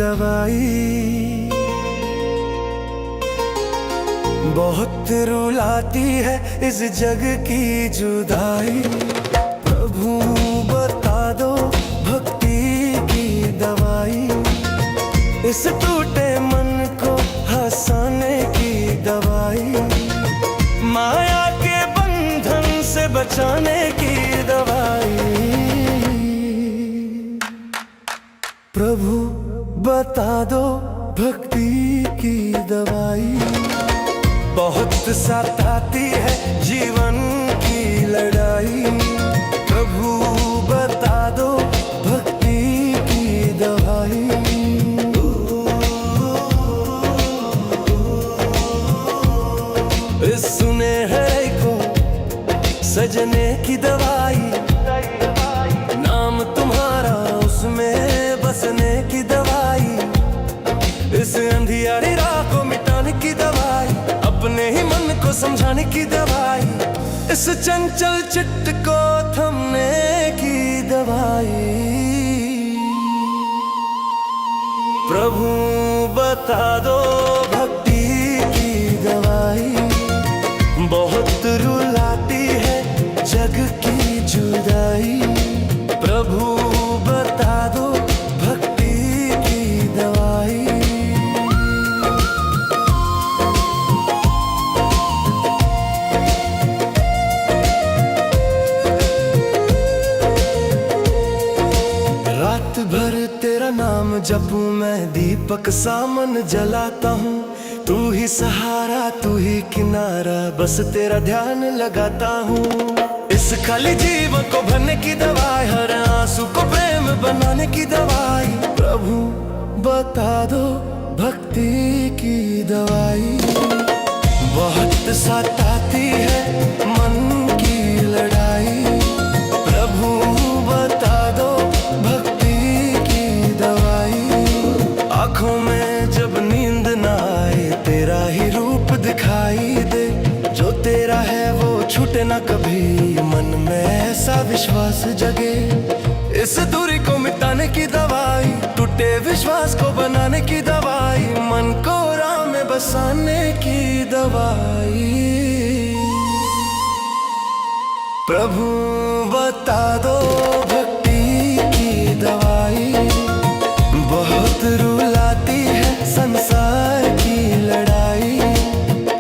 दवाई बहुत रुलाती है इस जग की जुदाई। प्रभु बता दो भक्ति की दवाई, इस टूटे मन को हंसाने की दवाई, माया के बंधन से बचाने की दवाई। प्रभु बता दो भक्ति की दवाई बहुत सताती है जीवन की लड़ाई। प्रभु बता दो भक्ति की दवाई। इस सुनहरे को सजने की दवाई, नाम तुम्हारा उसमें बसने की दवाई, इस अंधियारी राह को मिटाने की दवाई, अपने ही मन को समझाने की दवाई, इस चंचल चित्त को थमने की दवाई। प्रभु बता दो भक्ति की दवाई बहुत रुलाती है जग की जुदाई। प्रभु बता दो भक्ति की दवाई। रात भर तेरा नाम जपूं मैं, दीपक सामन जलाता हूँ। तू ही सहारा तू ही किनारा, बस तेरा ध्यान लगाता हूँ। इस खाली जीवन को भरने की दवाई, हर आंसू को प्रेम बनाने की दवाई। प्रभु बता दो भक्ति की दवाई बहुत सताती है मन की लड़ाई। प्रभु बता दो भक्ति की दवाई। आँखों में जब नींद ना आए तेरा ही रूप दिखाई दे, जो तेरा है वो छूटे ना कभी, मन में ऐसा विश्वास जगे। इस दूरी को मिटाने की दवाई, टूटे विश्वास को बनाने की दवाई, मन को राह में बसाने की दवाई। प्रभु बता दो भक्ति की दवाई बहुत रुलाती है संसार की लड़ाई।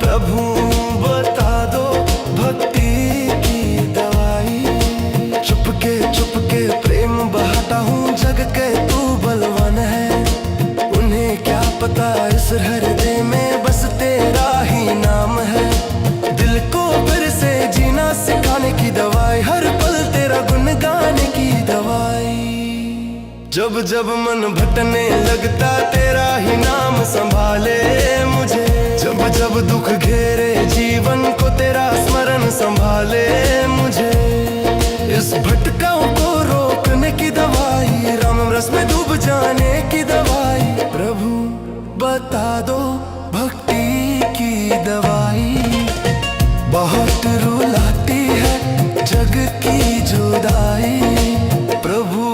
प्रभु बता दो भक्ति की दवाई। चुपके प्रेम बहाता हूँ, जग के तू बलवान है। उन्हें क्या पता इस हृदय में बस तेरा ही नाम है। दिल को फिर से जीना सिखाने की दवाई, हर पल तेरा गुन गाने की दवाई। जब जब मन भटने लगता तेरा ही नाम संभाले मुझे, जब जब दुख घेरे जीवन को तेरा स्मरण संभाले मुझे। इस भटकाओ को रोकने की दवाई, राम रस में डूब जाने की दवाई। प्रभु बता दो भक्ति की दवाई बहुत रुलाती है जग की जुदाई। प्रभु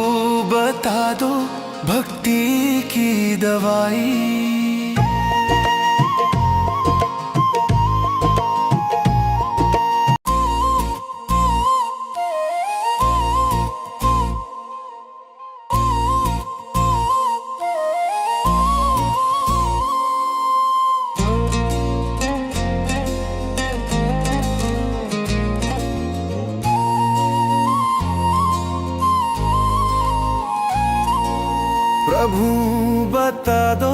बता दो भक्ति की दवाई। प्रभु बता दो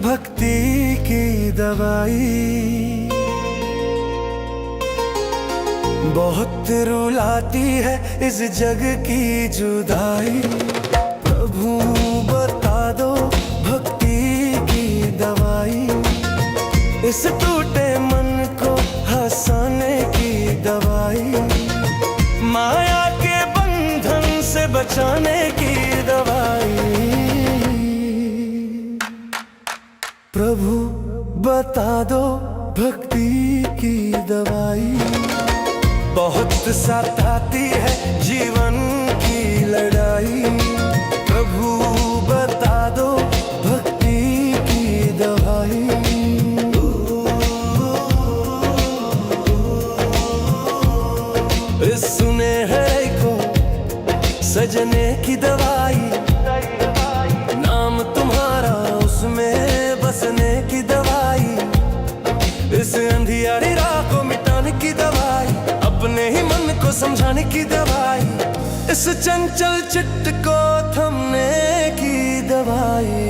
भक्ति की दवाई बहुत रुलाती है इस जग की जुदाई। प्रभु बता दो भक्ति की दवाई, इस टूटे मन को हंसाने की दवाई, माया के बंधन से बचाने की दवाई। प्रभु बता दो भक्ति की दवाई बहुत सताती है जीवन की लड़ाई। प्रभु बता दो भक्ति सजने की दवाई, नाम तुम्हारा उसमें बसने की दवाई, इस अंधियारी राह को मिटाने की दवाई, अपने ही मन को समझाने की दवाई, इस चंचल चित्त को थमने की दवाई।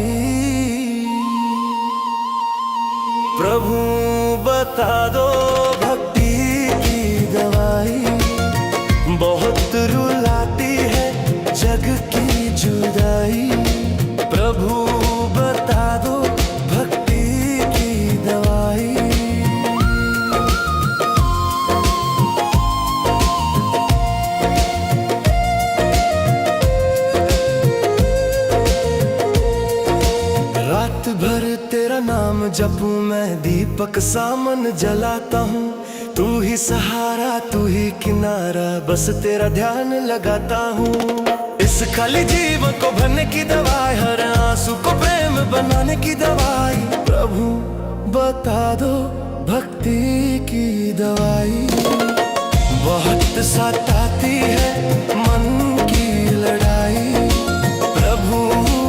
प्रभु बता दो भक्ति की दवाई, बहुत रुलाती है जग की जुदाई। प्रभु बता दो भक्ति की दवाई। रात भर तेरा नाम जपूं मैं, दीपक सामन जलाता हूँ। तू ही सहारा तू ही किनारा, बस तेरा ध्यान लगाता हूँ। इस खाली जीवन को भरने की दवाई, हर आंसू को प्रेम बनाने की दवाई। प्रभु बता दो भक्ति की दवाई, बहुत सताती है मन की लड़ाई। प्रभु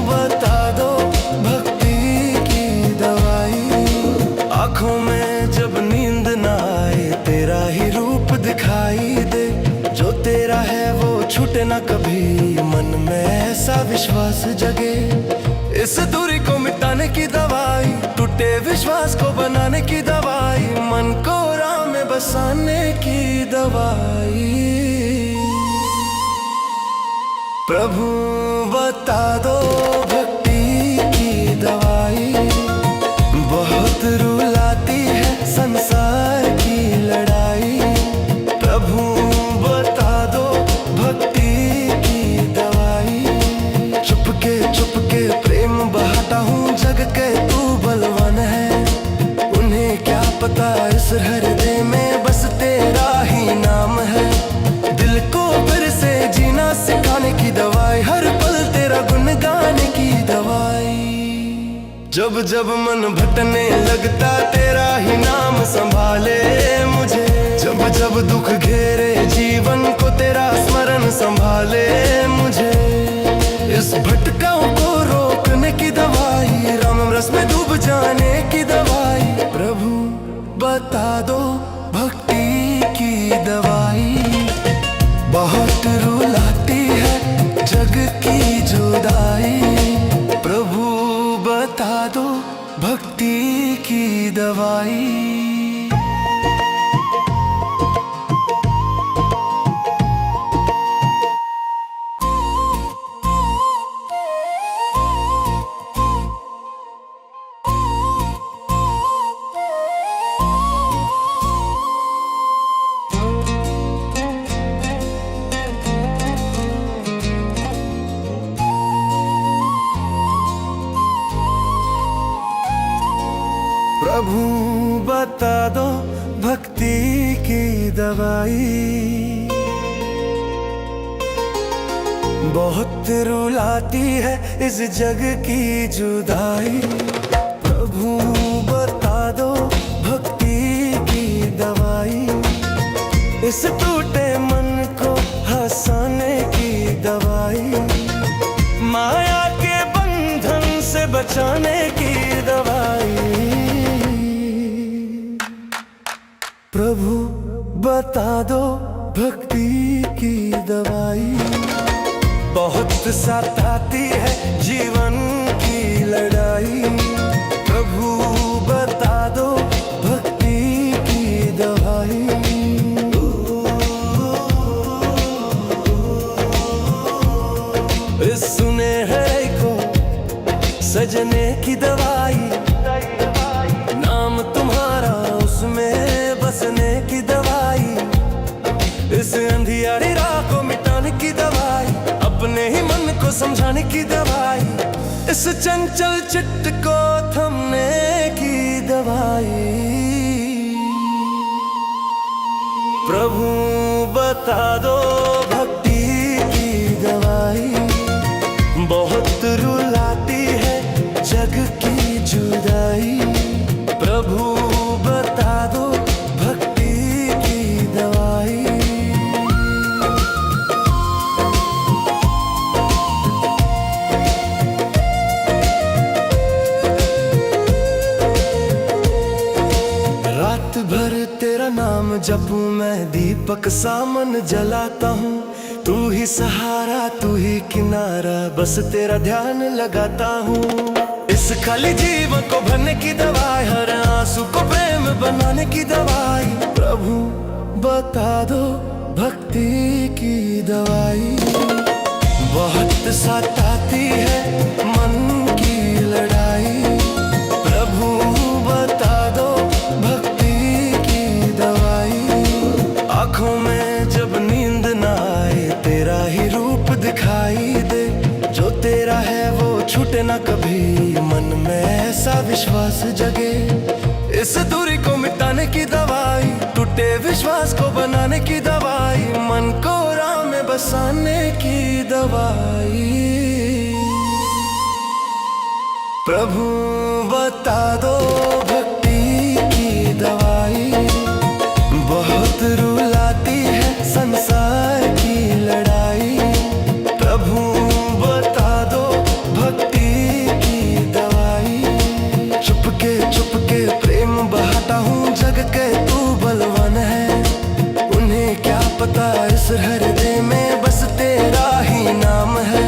बता दो भक्ति की दवाई, आँखों में जब नींद ना आए तेरा ही रूप दिखाई दे। जो तेरा है वो छूटे ना कभी, मन में ऐसा विश्वास जगे। इस दूरी को मिटाने की दवाई, टूटे विश्वास को बनाने की दवाई, मन को राह में बसाने की दवाई। प्रभु बता दो भक्ति की दवाई, बहुत रुलाती है संसार की लड़ाई। प्रभु बता दो भक्ति की दवाई, चुपके प्रेम बहाता हूँ, जग के तू बलवान है। उन्हें क्या पता इस हृदय में बस तेरा ही नाम है। दिल को फिर से जीना सिखाने की दवाई, हर पल तेरा गुण गाने की दवाई। जब जब मन भटने लगता तेरा ही नाम संभाले मुझे। जब जब दुख घेरे जीवन को तेरा स्मरण संभाले मुझे। इस भटकाओं को रोकने की दवाई, राम रस में डूब जाने की दवाई। प्रभु बता दो भक्ति की दवाई, बहुत रुलाती है जग की जुदाई। प्रभु बता दो भक्ति की दवाई। प्रभु बता दो भक्ति की दवाई, बहुत रुलाती है इस जग की जुदाई। प्रभु बता दो भक्ति की दवाई, इस टूटे मन को हंसाने की दवाई। माया के बंधन से बचाने की दवाई। प्रभु बता दो भक्ति की दवाई, बहुत सताती है जीवन की लड़ाई। प्रभु बता दो भक्ति की दवाई। इस सुनहरे को सजने की दवाई, नाम तुम्हारा उसमें बसने की दवाई, इस अंधियारी राह को मिटाने की दवाई, अपने ही मन को समझाने की दवाई, इस चंचल चित्त को थमने की दवाई। प्रभु बता दो भक्ति की दवाई, बहुत रुलाती है जग की जुदाई। प्रभु बता दो भक्ति की दवाई। रात भर तेरा नाम जपूं मैं, दीपक सा मन जलाता हूँ। तू ही सहारा तू ही किनारा, बस तेरा ध्यान लगाता हूँ। इस खाली जीवन को भरने की दवाई, हर आंसू को प्रेम बनाने की दवाई। प्रभु बता दो भक्ति की दवाई। बहुत सताती है मन की लड़ाई, प्रभु बता दो भक्ति की दवाई। आँखों में जब नींद ना आए, तेरा ही रूप दिखाई दे। जो तेरा है वो छूटे ना कभी, मन में ऐसा विश्वास जगे। इस दूरी को मिटाने की दवाई, टूटे विश्वास को बनाने की दवाई, मन को राह में बसाने की दवाई। प्रभु बता दो भक्ति की दवाई। बहुत रुलाती है संसार की लड़ाई, प्रभु बता दो भक्ति की दवाई। चुपके प्रेम बहाता हूँ, जग के तू बलवान है। उन्हें क्या पता इस हृदय में बस तेरा ही नाम है।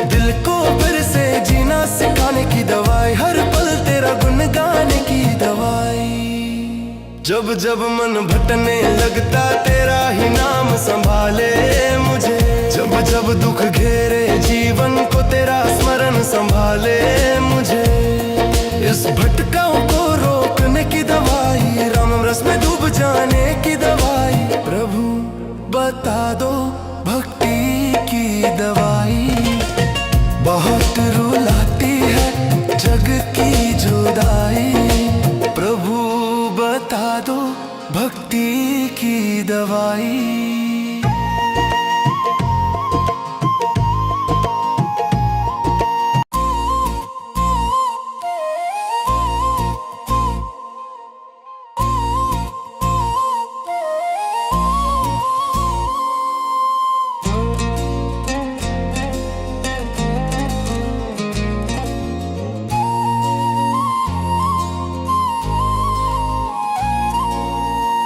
दिल को फिर से जीना सिखाने की दवाई, हर पल तेरा गुण गाने की दवाई। जब जब मन भटकने लगता, तेरा ही नाम संभाले मुझे। जब जब दुख घेरे जीवन को, तेरा स्मरण संभाले मुझे। इस भटकाओ को रोकने की दवाई, राम रस में डूब जाने की दवाई। प्रभु बता दो भक्ति की दवाई। बहुत रुलाती है जग की जुदाई, प्रभु बता दो भक्ति की दवाई।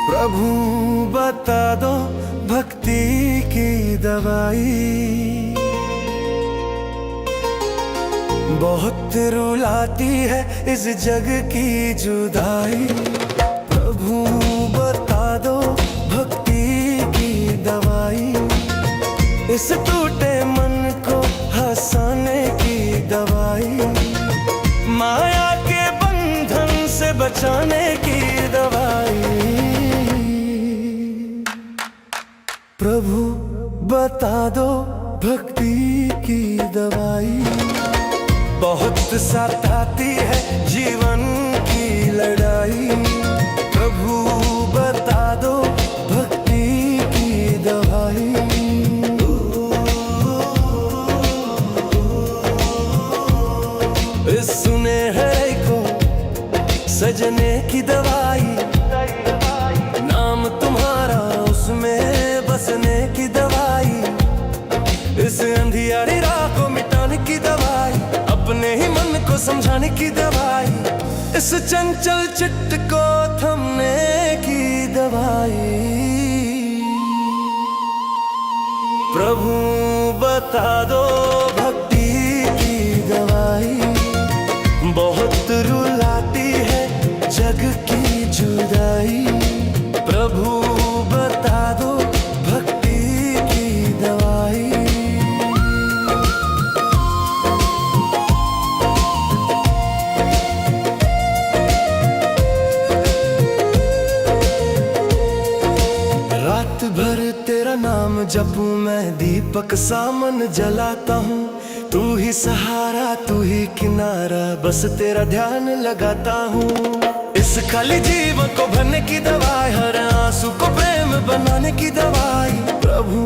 प्रभु बता दो भक्ति की दवाई। बहुत रुलाती है इस जग की जुदाई, प्रभु बता दो भक्ति की दवाई। इस टूटे मन को हंसाने की दवाई, माया के बंधन से बचाने की दवाई। प्रभु बता दो भक्ति की दवाई। बहुत सताती है जीवन की लड़ाई, प्रभु बता दो भक्ति की दवाई। इस सुनहरे को सजने की दवाई, नाम तुम्हारा उसमें बसने की दवाई। इस अंधियारी राह को मिटाने की दवाई, अपने ही मन को समझाने की दवाई। इस चंचल चित्त को थमने की दवाई। प्रभु बता दो भक्ति की दवाई। बहुत रुलाती है जग की जुदाई, प्रभु बता दो भक्ति की दवाई। रात भर तेरा नाम जपूं मैं, दीपक सा मन जलाता हूँ। तू ही सहारा तू ही किनारा, बस तेरा ध्यान लगाता हूँ। इस खाली जीवन को भरने की दवाई, हर आंसू को प्रेम बनाने की दवाई। प्रभु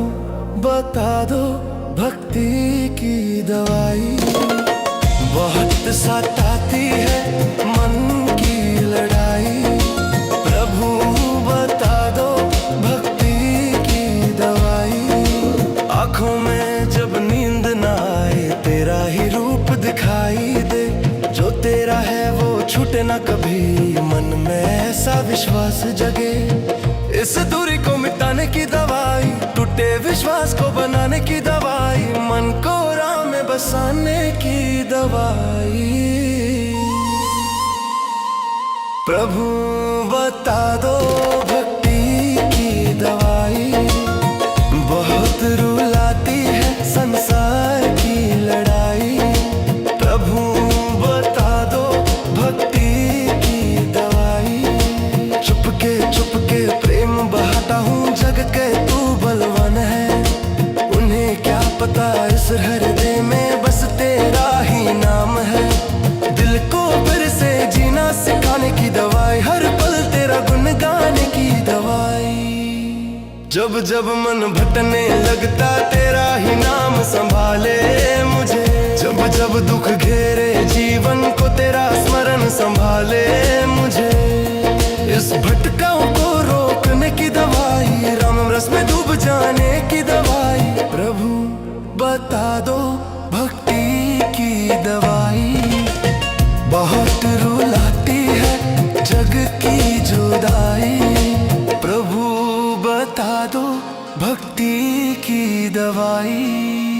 बता दो भक्ति की दवाई। बहुत सताती है मन की लड़ाई, प्रभु बता दो भक्ति की दवाई। आँखों में जब नींद ना आए, तेरा ही रूप दिखाई दे। जो तेरा है वो छूटे ना कभी, मन में ऐसा विश्वास जगे, इस दूरी को मिटाने की दवाई, टूटे विश्वास को बनाने की दवाई, मन को राह में बसाने की दवाई। प्रभु बता दो भक्ति की दवाई, बहुत रुलाती है संसार की लड़ाई। प्रभु बता दो भक्ति की दवाई, चुपके प्रेम बहाता हूँ, जग के तू बलवान है। उन्हें क्या पता इस हृदय में बस तेरा ही नाम है। दिल को फिर से जीना सिखाने की दवाई, हर पल तेरा गुन गाने की दवाई। जब जब मन भटकने लगता तेरा ही नाम संभाले मुझे, जब जब दुख घेरे जीवन को तेरा स्मरण संभाले मुझे। इस भटकाओं को रोकने की दवाई, राम रस में डूब जाने की दवाई। प्रभु बता दो भक्ति की दवाई, बहुत रुलाती है जग की जुदाई। प्रभु बता दो भक्ति की दवाई।